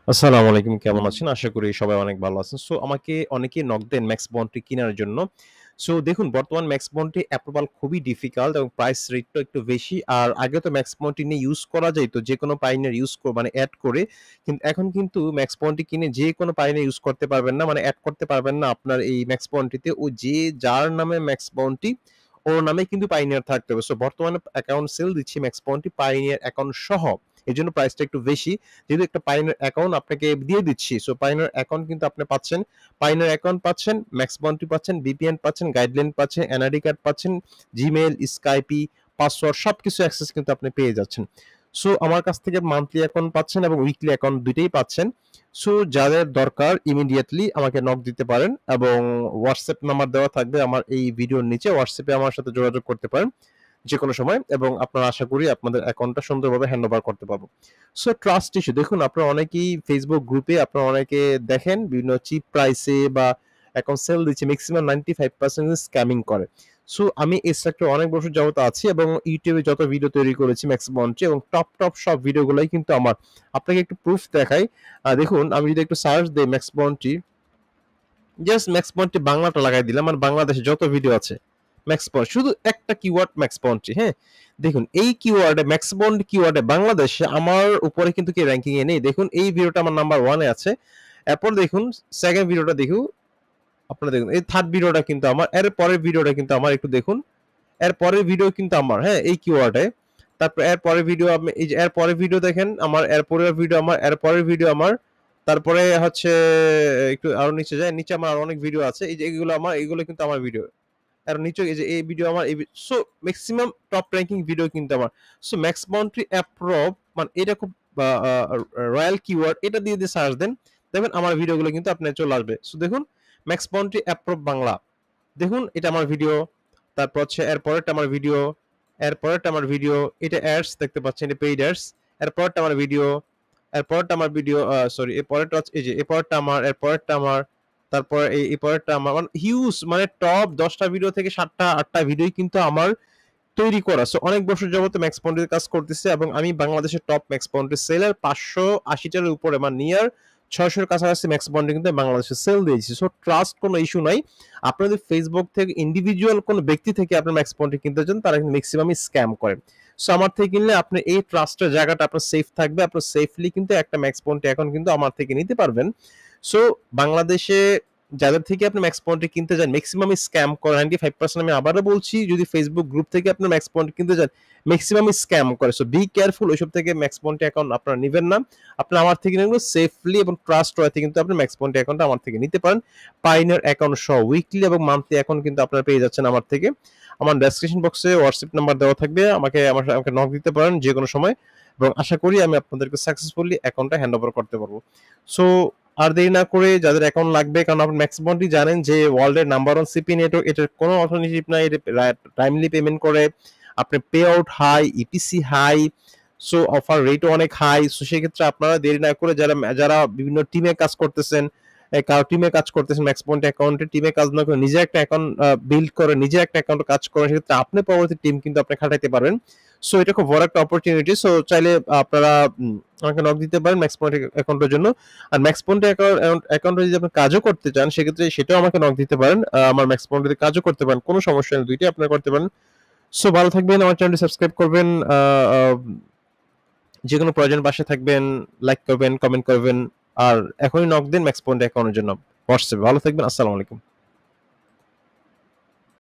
আসসালামু আলাইকুম। কেমন আছেন? আশা করি সবাই অনেক ভালো আছেন। সো আমাকে অনেকেই নক দেন ম্যাক্স বন্ডটি কেনার জন্য। সো দেখুন বর্তমান ম্যাক্স বন্ডটি অ্যাপ্রুভাল খুবই ডিফিকাল্ট এবং প্রাইস রেটটাও একটু বেশি। আর আগে তো ম্যাক্স বন্ডটি নিয়ে ইউজ করা যাইত যেকোনো পাইনিয়ার মানে এড করে। কিন্তু এখন কিন্তু ম্যাক্স বন্ডটি কিনে যেকোনো পাইনিয়ার ইউজ করতে পারবেন না। মানে এড করতে পারবেন না আপনার এই ম্যাক্স বন্ডটিতে। ও যার নামে ম্যাক্স বন্ডটি ওর নামেই কিন্তু পাইনিয়ার থাকতে হবে। সো বর্তমানে অ্যাকাউন্ট সেল দিচ্ছি ম্যাক্স বন্ডটি পাইনিয়ার অ্যাকাউন্ট সহ। এজন্য প্রাইসটা একটু বেশি। যেহেতু একটা পাইনের অ্যাকাউন্ট আপনাকে দিয়ে দিচ্ছি। সো পাইনের অ্যাকাউন্ট কিন্তু আপনি পাচ্ছেন। পাইনের অ্যাকাউন্ট পাচ্ছেন, ম্যাক্স বাউন্টি পাচ্ছেন, ভিপিএন পাচ্ছেন, গাইডলাইন পাচ্ছেন, এনআইডি কার্ড পাচ্ছেন, জিমেইল, স্কাইপি, পাসওয়ার্ড সবকিছু অ্যাক্সেস কিন্তু আপনি পেয়ে যাচ্ছেন। সো আমার কাছ থেকে মান্থলি অ্যাকাউন্ট পাচ্ছেন এবং উইকলি অ্যাকাউন্ট দুইটাই পাচ্ছেন। সো যাদের দরকার ইমিডিয়েটলি আমাকে নক দিতে পারেন এবং হোয়াটসঅ্যাপ নাম্বার দেওয়া থাকবে আমার এই ভিডিওর নিচে। হোয়াটসঅ্যাপে আমার সাথে যোগাযোগ করতে পারেন যেকোনো সময় এবং আপনারা আশা করি আপনাদের অ্যাকাউন্টটা সুন্দরভাবে হ্যান্ড ওভার করতে পারবো। সো ট্রাস্ট ইস্যু দেখুন আপনারা অনেকেই ফেসবুক গ্রুপে আপনারা অনেকে দেখেন বিভিন্ন চিপ প্রাইসে বা অ্যাকাউন্ট সেল দিচ্ছে ম্যাক্সিমাম 95% স্ক্যামিং করে। সো আমি এই সেক্টরে অনেক বছর যাবত আছি এবং ইউটিউবে যত ভিডিও তৈরি করেছি ম্যাক্স বন্ডে এবং টপ সব ভিডিওগুলোই কিন্তু আমার। আপনাকে একটু প্রুফ দেখাই। দেখুন আমি যদি একটু সার্চ দেই ম্যাক্স বন্ডটি, জাস্ট ম্যাক্স বন্ডটি বাংলাটা লাগাই দিলাম আর বাংলাদেশে যত ভিডিও আছে ম্যাক্স বন্ড শুধু একটা কিওয়ার্ড ম্যাক্স বন্ডটি, হ্যাঁ দেখুন এই কিওয়ার্ডে ম্যাক্স বন্ড কিওয়ার্ডে বাংলাদেশে আমার উপরে কিন্তু কি র্যাঙ্কিং এ নেই। দেখুন এই ভিডিওটা আমার নাম্বার 1 এ আছে। এরপর দেখুন সেকেন্ড ভিডিওটা দেখুন, আপনারা দেখুন এই থার্ড ভিডিওটা কিন্তু আমার, এর পরের ভিডিওটা কিন্তু আমার, একটু দেখুন এর পরের ভিডিও কিন্তু আমার, হ্যাঁ এই কিওয়ার্ডে। তারপর এর পরের ভিডিও আপনি এই যে এর পরের ভিডিও দেখেন আমার, এর পরের ভিডিও আমার, এর পরের ভিডিও আমার। তারপরে হচ্ছে একটু আরো নিচে যায়, নিচে আমার আরো অনেক ভিডিও আছে। এই যে এগুলো আমার, এগুলো কিন্তু আমার ভিডিও। আর নিচে এই যে এই ভিডিও আমার, এই so maximum top ranking video কিন্তু আমার। সো ম্যাক্স বাউন্ডারি অ্যাপ্রুভ মানে এটা খুব রয়্যাল কিওয়ার্ড, এটা দিয়ে সার্চ দেন, দেখবেন আমার ভিডিওগুলো কিন্তু আপনার চলে আসবে। সো দেখুন ম্যাক্স বাউন্ডারি অ্যাপ্রুভ বাংলা, দেখুন এটা আমার ভিডিও। তারপর হচ্ছে এর পরেরটা আমার ভিডিও, এর পরেরটা আমার ভিডিও। এটা অ্যাডস দেখতে পাচ্ছেন, এটা পেইড অ্যাডস। এর পরেরটা আমার ভিডিও, এর পরেরটা আমার ভিডিও, সরি এর পরেরটা হচ্ছে এই যে এর পরেরটা আমার, এর পরেরটা আমার। তারপর এই পরেরটা আমার, মানে হিউজ, মানে টপ 10টা ভিডিও থেকে 7টা 8টা ভিডিওই কিন্তু আমার তৈরি করা। সো অনেক বছর যাবত ম্যাক্স বন্ডের কাজ করতেছে এবং আমি বাংলাদেশের টপ ম্যাক্স বন্ডের সেলার 580টার উপরে, মানে নিয়ার 600-এর কাছাকাছি ম্যাক্স বন্ডে কিন্তু বাংলাদেশে সেল দিয়েছি। সো ট্রাস্ট কোনো ইস্যু নাই। আপনাদের ফেসবুক থেকে ইন্ডিভিজুয়াল কোনো ব্যক্তি থেকে আপনার ম্যাক্স বন্ডে কিনতে চান, তারা কিন্তু ম্যাক্সিমামই স্ক্যাম করে। সো আমার থেকে কিনলে আপনি এই ট্রাস্টের জায়গাটা আপনার সেফ থাকবে। আপনার সেফলি কিন্তু একটা ম্যাক্স বন্ডে এখন কিন্তু আমার থেকে নিতে পারবেন। সো বাংলাদেশে যাদের থেকে আপনি ম্যাক্স পয়েন্টে কিনতে যান ম্যাক্সিমামই স্ক্যাম করে। 95% আমি আবারও বলছি, যদি ফেসবুক গ্রুপ থেকে আপনি ম্যাক্স পয়েন্ট কিনতে যান ম্যাক্সিমামই স্ক্যাম করে। সো বি কেয়ারফুল, ওইসব থেকে ম্যাক্স পয়েন্টে অ্যাকাউন্ট আপনারা নেবেন না। আপনি আমার থেকে নেবেন সেফলি এবং ট্রাস্ট রয়েছে কিন্তু আপনি ম্যাক্স পয়েন্টে অ্যাকাউন্টটা আমার থেকে নিতে পারেন। পাইনার অ্যাকাউন্ট সহ উইকলি এবং মান্থলি অ্যাকাউন্ট কিন্তু আপনারা পেয়ে যাচ্ছেন আমার থেকে। আমার ডেসক্রিপশন বক্সে হোয়াটসঅ্যাপ নাম্বার দেওয়া থাকবে, আমাকে নক দিতে পারেন যে কোনো সময় এবং আশা করি আমি আপনাদেরকে সাকসেসফুলি অ্যাকাউন্টটা হ্যান্ড ওভার করতে পারবো। সো আর দেরি না করে যাদের অ্যাকাউন্ট লাগবে, কারণ আপনি ম্যাক্স বন্ডই জানেন যে ওয়ার্ল্ডের নাম্বার 1 সিপি নেটওয়ার্ক, এটার কোনো অল্টারনেটিভ নাই। এটা টাইমলি পেমেন্ট করে, আপনি pay out high, EPC high, so offer রেটও অনেক হাই। সো সেক্ষেত্রে আপনারা দেরি না করে যারা যারা বিভিন্ন টিমে কাজ করতেছেন, টিমে কাজ করতেছেন ম্যাক্স পয়েন্ট অ্যাকাউন্টে, টিমে কাজ না করে নিজে একটা অ্যাকাউন্ট বিল্ড করে, নিজে একটা অ্যাকাউন্টে কাজ করেন, সেক্ষেত্রে আপনি পরবর্তী টিম কিন্তু আপনি খাটাইতে পারবেন। সো এটা খুব বড় একটা অপরচুনিটি। সো চাইলে আপনারা আমাকে নক দিতে পারেন ম্যাক্স পয়েন্ট অ্যাকাউন্টের জন্য। আর ম্যাক্স পয়েন্ট অ্যাকাউন্টে যদি আপনি কাজও করতে চান সেক্ষেত্রে সেটাও আমাকে নক দিতে পারেন। আমার ম্যাক্স পয়েন্টে কাজও করতে পারেন, কোনো সমস্যা নেই, দুইটাই আপনারা করতে পারেন। সো ভালো থাকবেন, আমার চ্যানেলটি সাবস্ক্রাইব করবেন, যে কোনো প্রয়োজন পাশে থাকবেন, লাইক করবেন, কমেন্ট করবেন। আর এখনই নক দিন ম্যাক্স পয়েন্ট অ্যাকাউন্টের জন্য হোয়াটসঅ্যাপে। ভালো থাকবেন, আসসালামু আলাইকুম।